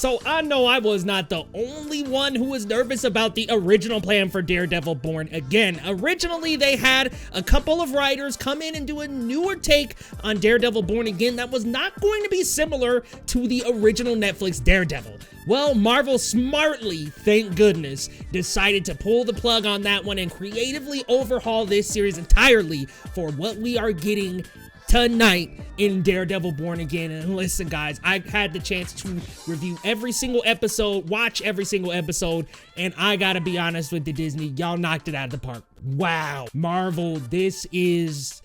So I know I was not the only one who was nervous about the original plan for Daredevil Born Again. Originally, they had a couple of writers come in and do a newer take on Daredevil Born Again that was not going to be similar to the original Netflix Daredevil. Well, Marvel smartly, thank goodness, decided to pull the plug on that one and creatively overhaul this series entirely for what we are getting tonight in Daredevil Born Again. And listen, guys, I had the chance to review every single episode, watch every single episode, and I gotta be honest with the Disney, y'all knocked it out of the park. Wow, Marvel, this is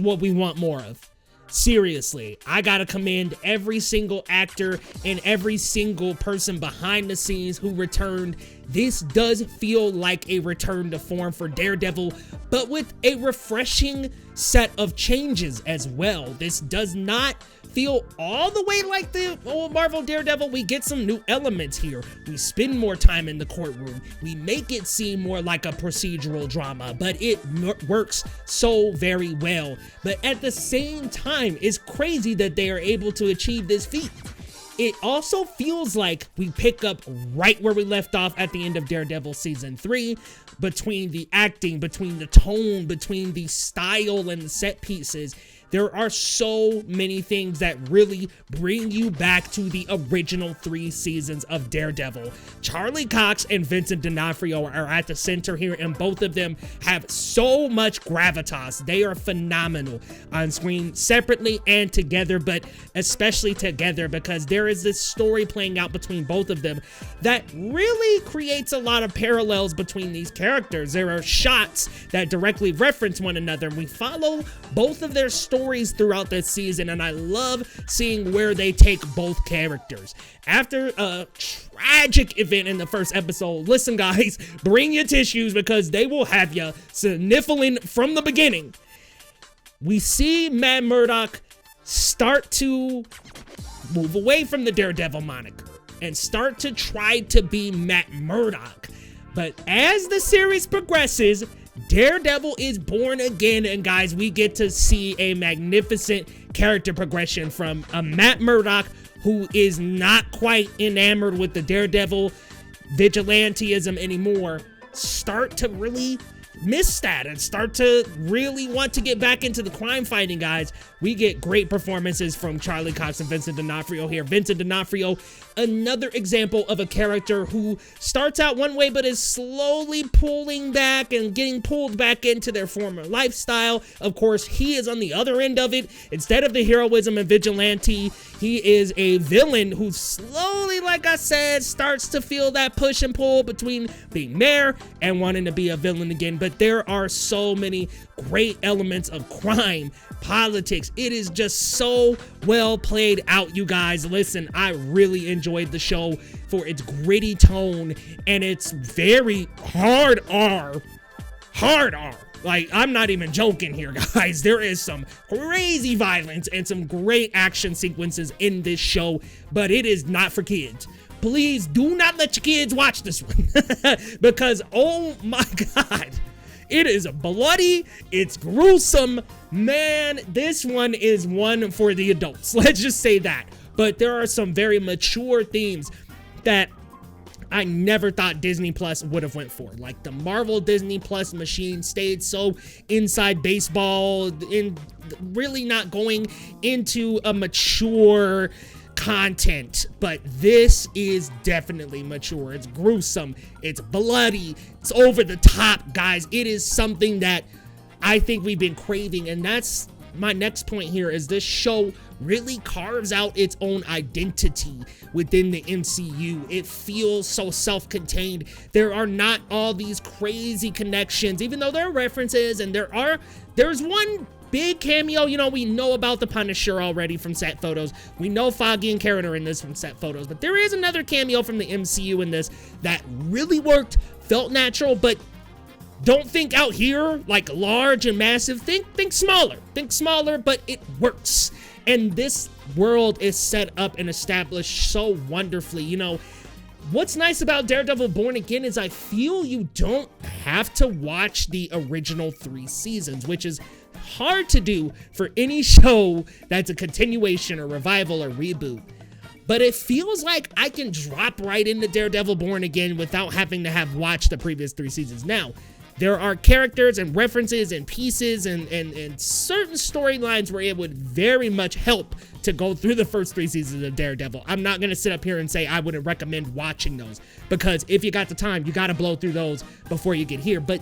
what we want more of. Seriously, I gotta commend every single actor and every single person behind the scenes who returned. This does feel like a return to form for Daredevil, but with a refreshing set of changes as well. This does not feel all the way like the old Marvel Daredevil. We get some new elements here. We spend more time in the courtroom. We make it seem more like a procedural drama, but it works so very well. But at the same time, it's crazy that they are able to achieve this feat. It also feels like we pick up right where we left off at the end of Daredevil Season 3, between the acting, between the tone, between the style and the set pieces. There are so many things that really bring you back to the original 3 seasons of Daredevil. Charlie Cox and Vincent D'Onofrio are at the center here, and both of them have so much gravitas. They are phenomenal on screen, separately and together, but especially together, because there is this story playing out between both of them that really creates a lot of parallels between these characters. There are shots that directly reference one another. We follow both of their stories throughout this season, and I love seeing where they take both characters. After a tragic event in the first episode, listen guys, bring your tissues because they will have you sniffling from the beginning. We see Matt Murdock start to move away from the Daredevil moniker and start to try to be Matt Murdock. But as the series progresses, Daredevil is born again, and guys, we get to see a magnificent character progression from a Matt Murdock who is not quite enamored with the Daredevil vigilanteism anymore, start to really miss that and start to really want to get back into the crime fighting, guys. We get great performances from Charlie Cox and Vincent D'Onofrio here. Vincent D'Onofrio, another example of a character who starts out one way but is slowly pulling back and getting pulled back into their former lifestyle. Of course, he is on the other end of it. Instead of the heroism and vigilante, he is a villain who slowly, like I said, starts to feel that push and pull between being mayor and wanting to be a villain again. But there are so many great elements of crime, politics. It is just so well played out, you guys. Listen, I really enjoyed the show for its gritty tone and its very hard R. Like, I'm not even joking here, guys. There is some crazy violence and some great action sequences in this show, but it is not for kids. Please do not let your kids watch this one because, oh my God, it is bloody, it's gruesome. Man, this one is one for the adults. Let's just say that. But there are some very mature themes that I never thought Disney Plus would have went for. Like the Marvel Disney Plus machine stayed so inside baseball, in really not going into a mature content, but this is definitely mature. It's gruesome, it's bloody, it's over the top, guys. It is something that I think we've been craving, and that's my next point here. Is this show really carves out its own identity within the MCU. It feels so self-contained. There are not all these crazy connections, even though there are references, and there's one big cameo. You know, we know about the Punisher already from set photos. We know Foggy and Karen are in this from set photos, but there is another cameo from the MCU in this that really worked, felt natural, but don't think out here like large and massive. Think smaller, but it works. And this world is set up and established so wonderfully. You know, what's nice about Daredevil Born Again is I feel you don't have to watch the original 3 seasons, which is hard to do for any show that's a continuation or revival or reboot. but it feels like I can drop right into Daredevil Born Again without having to have watched the previous 3 seasons. Now, there are characters and references and pieces and certain storylines where it would very much help to go through the first 3 seasons of Daredevil. I'm not going to sit up here and say I wouldn't recommend watching those, because if you got the time, you got to blow through those before you get here. But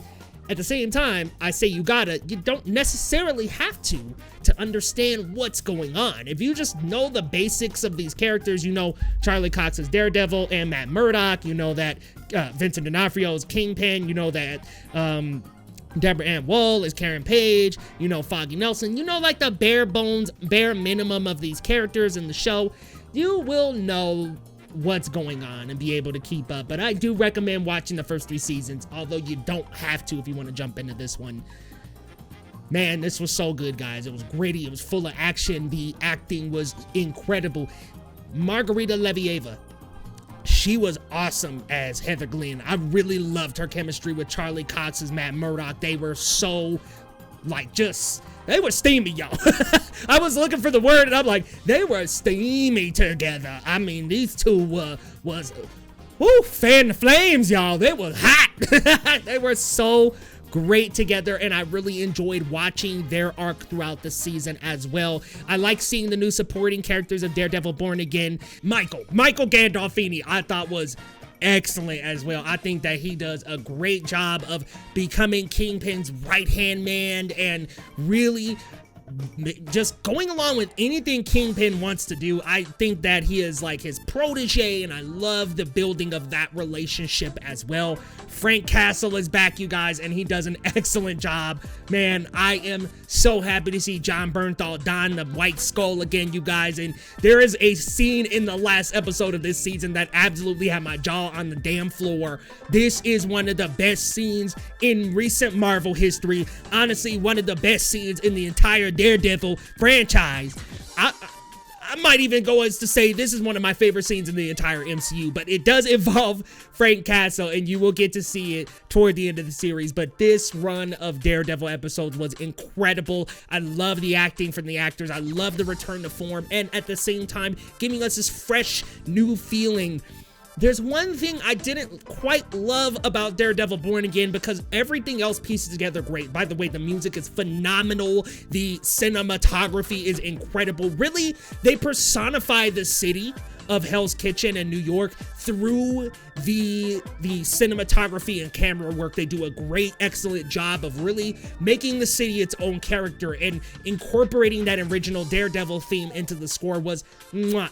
at the same time, I say you don't necessarily have to understand what's going on. If you just know the basics of these characters, you know Charlie Cox is Daredevil and Matt Murdock, you know that Vincent D'Onofrio is Kingpin, you know that Deborah Ann Woll is Karen Page, you know Foggy Nelson, you know like the bare minimum of these characters in the show, you will know what's going on and be able to keep up. But I do recommend watching the first 3 seasons, although you don't have to if you want to jump into this one. Man, this was so good, guys. It was gritty, it was full of action, the acting was incredible. Margarita Levieva, she was awesome as Heather Glenn. I really loved her chemistry with Charlie Cox as Matt Murdock. They were so, like, they were steamy, y'all. I was looking for the word, and I'm like, they were steamy together. I mean, these two was, fan the flames, y'all. They was hot. They were so great together, and I really enjoyed watching their arc throughout the season as well. I like seeing the new supporting characters of Daredevil Born Again. Michael Gandolfini, I thought was excellent as well. I think that he does a great job of becoming Kingpin's right-hand man and really just going along with anything Kingpin wants to do. I think that he is like his protege, and I love the building of that relationship as well. Frank Castle is back, you guys, and he does an excellent job. Man, I am so happy to see John Bernthal don the White Skull again, you guys, and there is a scene in the last episode of this season that absolutely had my jaw on the damn floor. This is one of the best scenes in recent Marvel history. Honestly, one of the best scenes in the entire Daredevil franchise. I might even go as to say this is one of my favorite scenes in the entire MCU, but it does involve Frank Castle, and you will get to see it toward the end of the series. But this run of Daredevil episodes was incredible. I love the acting from the actors. I love the return to form, and at the same time, giving us this fresh, new feeling. There's one thing I didn't quite love about Daredevil Born Again, because everything else pieces together great. By the way, the music is phenomenal. The cinematography is incredible. Really, they personify the city of Hell's Kitchen in New York through the cinematography and camera work. They do a great, excellent job of really making the city its own character, and incorporating that original Daredevil theme into the score was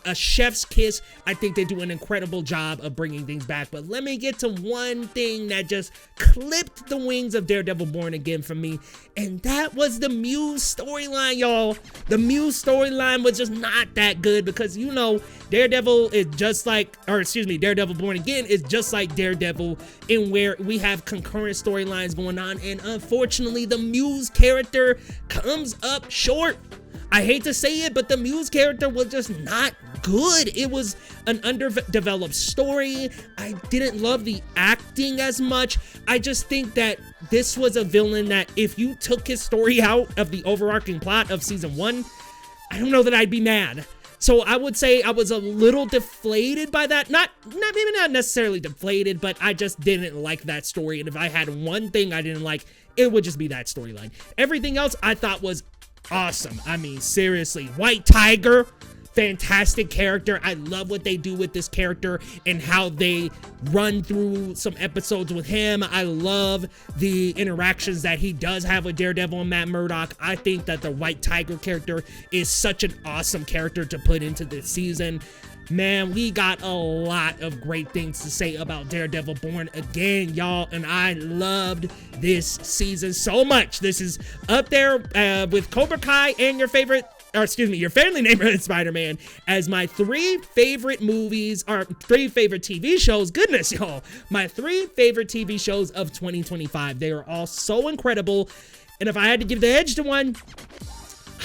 a chef's kiss. I think they do an incredible job of bringing things back. But let me get to one thing that just clipped the wings of Daredevil Born Again for me, and that was the Muse storyline, y'all. The Muse storyline was just not that good, because, you know, Daredevil is just like, Daredevil Born Again is just like Daredevil, in where we have concurrent storylines going on, and unfortunately the Muse character comes up short. I hate to say it, but the Muse character was just not good. It was an underdeveloped story. I didn't love the acting as much. I just think that this was a villain that, if you took his story out of the overarching plot of season 1, I don't know that I'd be mad. So I would say I was a little deflated by that. Maybe not necessarily deflated, but I just didn't like that story. And if I had one thing I didn't like, it would just be that storyline. Everything else I thought was awesome. I mean, seriously, White Tiger, fantastic character. I love what they do with this character and how they run through some episodes with him. I love the interactions that he does have with Daredevil and Matt Murdock. I think that the White Tiger character is such an awesome character to put into this season. Man, we got a lot of great things to say about Daredevil Born Again, y'all, and I loved this season so much. This is up there with Cobra Kai and your Family Neighborhood Spider-Man as my 3 favorite movies, or 3 favorite TV shows. Goodness, y'all. My 3 favorite TV shows of 2025. They are all so incredible. And if I had to give the edge to one,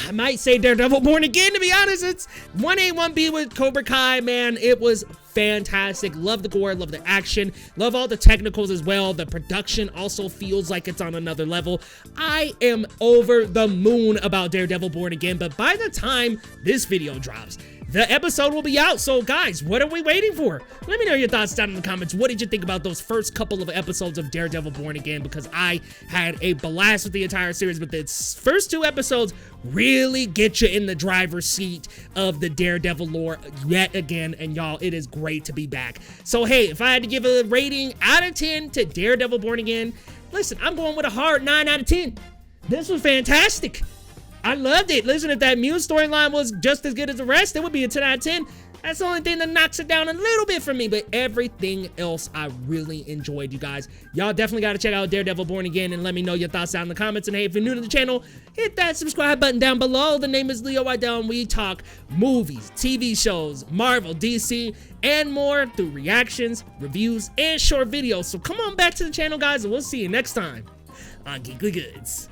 I might say Daredevil Born Again, to be honest. It's 1A, 1B with Cobra Kai, man. It was fantastic. Love the gore, love the action, love all the technicals as well. The production also feels like it's on another level. I am over the moon about Daredevil Born Again, but by the time this video drops, the episode will be out. So guys, what are we waiting for? Let me know your thoughts down in the comments. What did you think about those first couple of episodes of Daredevil Born Again? Because I had a blast with the entire series, but the first 2 episodes really get you in the driver's seat of the Daredevil lore yet again. And y'all, it is great to be back. So hey, if I had to give a rating out of 10 to Daredevil Born Again, listen, I'm going with a hard 9 out of 10. This was fantastic. I loved it. Listen, if that Muse storyline was just as good as the rest, it would be a 10 out of 10. That's the only thing that knocks it down a little bit for me, but everything else I really enjoyed, you guys. Y'all definitely got to check out Daredevil Born Again and let me know your thoughts down in the comments. And hey, if you're new to the channel, hit that subscribe button down below. The name is Leo Wydell, and we talk movies, TV shows, Marvel, DC, and more through reactions, reviews, and short videos. So come on back to the channel, guys, and we'll see you next time on Geekly Goods.